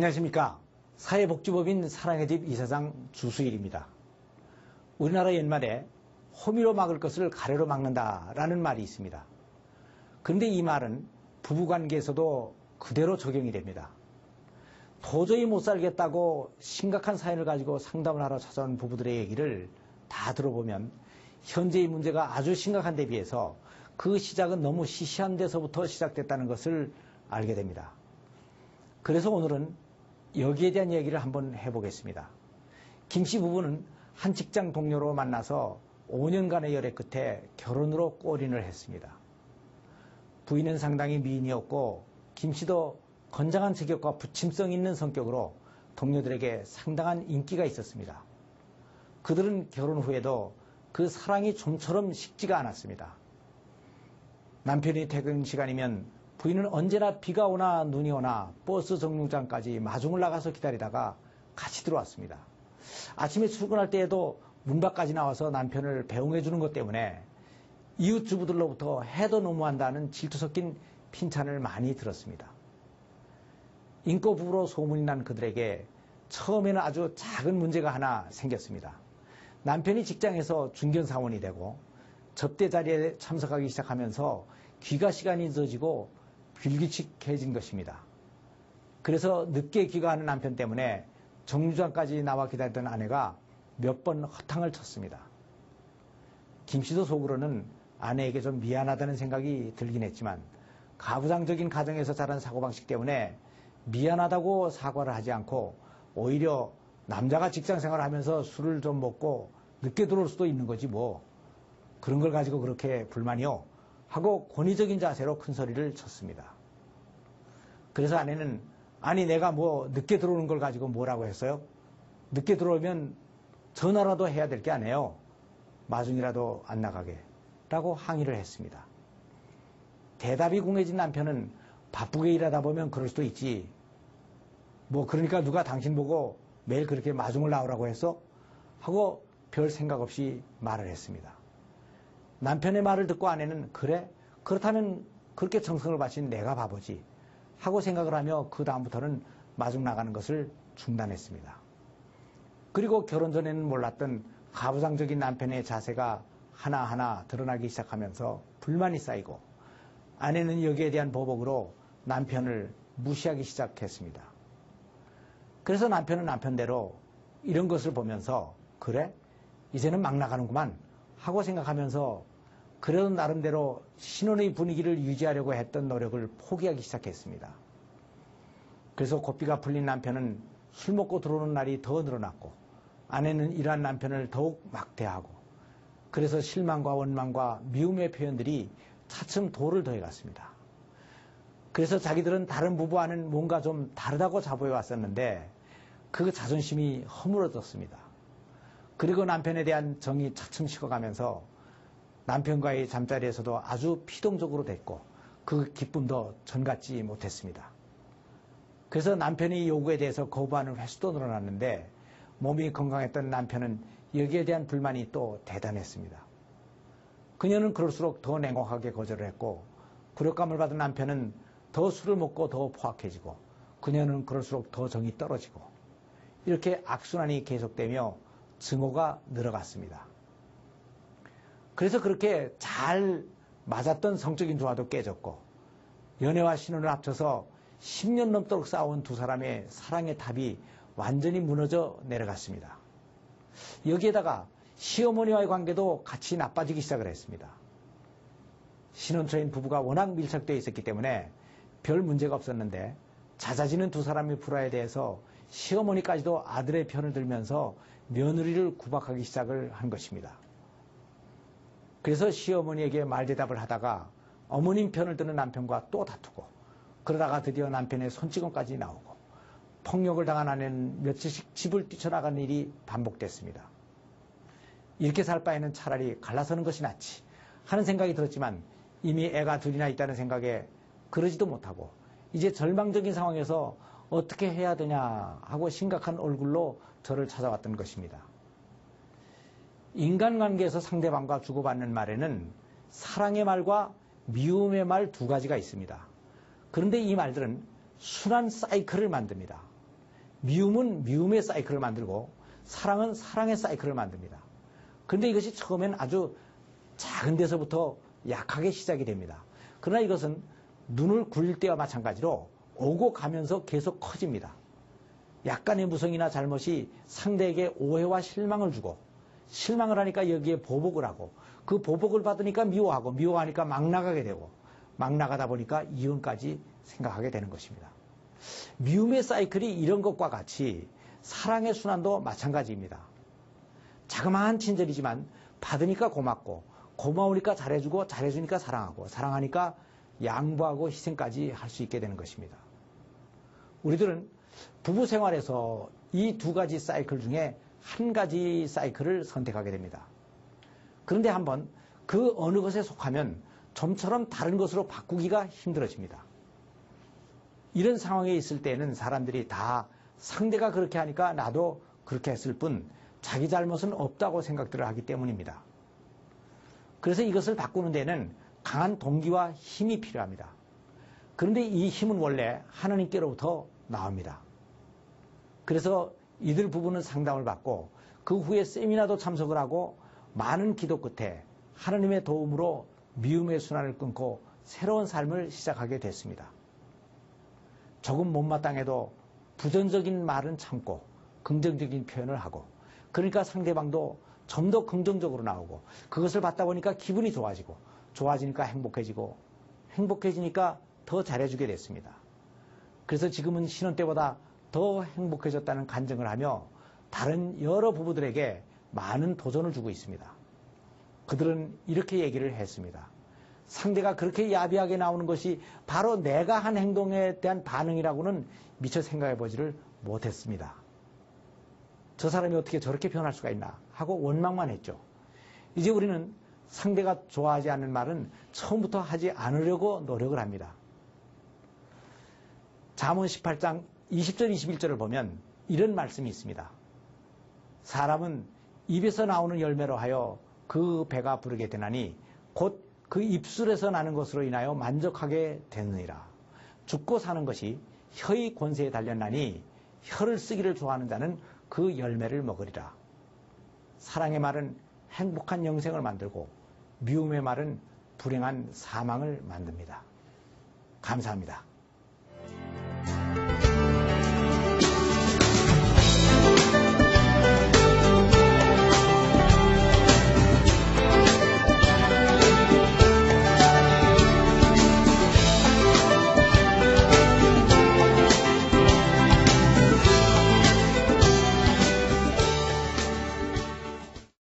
안녕하십니까. 사회복지법인 사랑의 집 이사장 주수일입니다. 우리나라 옛말에 호미로 막을 것을 가래로 막는다라는 말이 있습니다. 그런데 이 말은 부부관계에서도 그대로 적용이 됩니다. 도저히 못 살겠다고 심각한 사연을 가지고 상담을 하러 찾아온 부부들의 얘기를 다 들어보면 현재의 문제가 아주 심각한 데 비해서 그 시작은 너무 시시한 데서부터 시작됐다는 것을 알게 됩니다. 그래서 오늘은 여기에 대한 얘기를 한번 해보겠습니다. 김 씨 부부는 한 직장 동료로 만나서 5년간의 열애 끝에 결혼으로 골인을 했습니다. 부인은 상당히 미인이었고 김 씨도 건장한 체격과 부침성 있는 성격으로 동료들에게 상당한 인기가 있었습니다. 그들은 결혼 후에도 그 사랑이 좀처럼 식지가 않았습니다. 남편이 퇴근 시간이면 부인은 언제나 비가 오나 눈이 오나 버스 정류장까지 마중을 나가서 기다리다가 같이 들어왔습니다. 아침에 출근할 때에도 문 밖까지 나와서 남편을 배웅해 주는 것 때문에 이웃 주부들로부터 해도 너무한다는 질투 섞인 핀찬을 많이 들었습니다. 인고 부부로 소문이 난 그들에게 처음에는 아주 작은 문제가 하나 생겼습니다. 남편이 직장에서 중견사원이 되고 접대 자리에 참석하기 시작하면서 귀가 시간이 늦어지고 불규칙해진 것입니다. 그래서 늦게 귀가하는 남편 때문에 정류장까지 나와 기다리던 아내가 몇 번 허탕을 쳤습니다. 김 씨도 속으로는 아내에게 좀 미안하다는 생각이 들긴 했지만 가부장적인 가정에서 자란 사고방식 때문에 미안하다고 사과를 하지 않고 오히려 남자가 직장생활을 하면서 술을 좀 먹고 늦게 들어올 수도 있는 거지 뭐 그런 걸 가지고 그렇게 불만이요 하고 권위적인 자세로 큰 소리를 쳤습니다. 그래서 아내는 아니 내가 뭐 늦게 들어오는 걸 가지고 뭐라고 했어요? 늦게 들어오면 전화라도 해야 될 게 아니에요. 마중이라도 안 나가게 라고 항의를 했습니다. 대답이 궁해진 남편은 바쁘게 일하다 보면 그럴 수도 있지. 뭐 그러니까 누가 당신 보고 매일 그렇게 마중을 나오라고 했어? 하고 별 생각 없이 말을 했습니다. 남편의 말을 듣고 아내는 그래? 그렇다면 그렇게 정성을 바친 내가 바보지 하고 생각을 하며 그 다음부터는 마중 나가는 것을 중단했습니다. 그리고 결혼 전에는 몰랐던 가부장적인 남편의 자세가 하나하나 드러나기 시작하면서 불만이 쌓이고 아내는 여기에 대한 보복으로 남편을 무시하기 시작했습니다. 그래서 남편은 남편대로 이런 것을 보면서 그래? 이제는 막 나가는구만 하고 생각하면서 그래도 나름대로 신혼의 분위기를 유지하려고 했던 노력을 포기하기 시작했습니다. 그래서 고삐가 풀린 남편은 술 먹고 들어오는 날이 더 늘어났고 아내는 이러한 남편을 더욱 막대하고 그래서 실망과 원망과 미움의 표현들이 차츰 도를 더해갔습니다. 그래서 자기들은 다른 부부와는 뭔가 좀 다르다고 자부해왔었는데 그 자존심이 허물어졌습니다. 그리고 남편에 대한 정이 차츰 식어가면서 남편과의 잠자리에서도 아주 피동적으로 됐고 그 기쁨도 전같지 못했습니다. 그래서 남편의 요구에 대해서 거부하는 횟수도 늘어났는데 몸이 건강했던 남편은 여기에 대한 불만이 또 대단했습니다. 그녀는 그럴수록 더 냉혹하게 거절을 했고 굴욕감을 받은 남편은 더 술을 먹고 더 포악해지고 그녀는 그럴수록 더 정이 떨어지고 이렇게 악순환이 계속되며 증오가 늘어갔습니다. 그래서 그렇게 잘 맞았던 성적인 조화도 깨졌고 연애와 신혼을 합쳐서 10년 넘도록 싸운 두 사람의 사랑의 탑이 완전히 무너져 내려갔습니다. 여기에다가 시어머니와의 관계도 같이 나빠지기 시작을 했습니다. 신혼 초인 부부가 워낙 밀착되어 있었기 때문에 별 문제가 없었는데 잦아지는 두 사람의 불화에 대해서 시어머니까지도 아들의 편을 들면서 며느리를 구박하기 시작을 한 것입니다. 그래서 시어머니에게 말대답을 하다가 어머님 편을 드는 남편과 또 다투고 그러다가 드디어 남편의 손찌검까지 나오고 폭력을 당한 아내는 며칠씩 집을 뛰쳐나가는 일이 반복됐습니다. 이렇게 살 바에는 차라리 갈라서는 것이 낫지 하는 생각이 들었지만 이미 애가 둘이나 있다는 생각에 그러지도 못하고 이제 절망적인 상황에서 어떻게 해야 되냐 하고 심각한 얼굴로 저를 찾아왔던 것입니다. 인간관계에서 상대방과 주고받는 말에는 사랑의 말과 미움의 말 두 가지가 있습니다. 그런데 이 말들은 순환 사이클을 만듭니다. 미움은 미움의 사이클을 만들고 사랑은 사랑의 사이클을 만듭니다. 그런데 이것이 처음엔 아주 작은 데서부터 약하게 시작이 됩니다. 그러나 이것은 눈을 굴릴 때와 마찬가지로 오고 가면서 계속 커집니다. 약간의 무성이나 잘못이 상대에게 오해와 실망을 주고, 실망을 하니까 여기에 보복을 하고, 그 보복을 받으니까 미워하고, 미워하니까 막 나가게 되고, 막 나가다 보니까 이혼까지 생각하게 되는 것입니다. 미움의 사이클이 이런 것과 같이 사랑의 순환도 마찬가지입니다. 자그마한 친절이지만 받으니까 고맙고, 고마우니까 잘해주고, 잘해주니까 사랑하고, 사랑하니까 양보하고 희생까지 할 수 있게 되는 것입니다. 우리들은 부부 생활에서 이 두 가지 사이클 중에 한 가지 사이클을 선택하게 됩니다. 그런데 한번 그 어느 것에 속하면 좀처럼 다른 것으로 바꾸기가 힘들어집니다. 이런 상황에 있을 때는 사람들이 다 상대가 그렇게 하니까 나도 그렇게 했을 뿐 자기 잘못은 없다고 생각들을 하기 때문입니다. 그래서 이것을 바꾸는 데는 강한 동기와 힘이 필요합니다. 그런데 이 힘은 원래 하나님께로부터 나옵니다. 그래서 이들 부부는 상담을 받고 그 후에 세미나도 참석을 하고 많은 기도 끝에 하나님의 도움으로 미움의 순환을 끊고 새로운 삶을 시작하게 됐습니다. 조금 못마땅해도 부정적인 말은 참고 긍정적인 표현을 하고, 그러니까 상대방도 좀 더 긍정적으로 나오고, 그것을 받다 보니까 기분이 좋아지고, 좋아지니까 행복해지고, 행복해지니까 더 잘해주게 됐습니다. 그래서 지금은 신혼 때보다 더 행복해졌다는 간증을 하며 다른 여러 부부들에게 많은 도전을 주고 있습니다. 그들은 이렇게 얘기를 했습니다. 상대가 그렇게 야비하게 나오는 것이 바로 내가 한 행동에 대한 반응이라고는 미처 생각해보지를 못했습니다. 저 사람이 어떻게 저렇게 변할 수가 있나 하고 원망만 했죠. 이제 우리는 상대가 좋아하지 않는 말은 처음부터 하지 않으려고 노력을 합니다. 잠언 18장 20절 21절을 보면 이런 말씀이 있습니다. 사람은 입에서 나오는 열매로 하여 그 배가 부르게 되나니 곧 그 입술에서 나는 것으로 인하여 만족하게 되느니라. 죽고 사는 것이 혀의 권세에 달렸나니 혀를 쓰기를 좋아하는 자는 그 열매를 먹으리라. 사랑의 말은 행복한 영생을 만들고 미움의 말은 불행한 사망을 만듭니다. 감사합니다.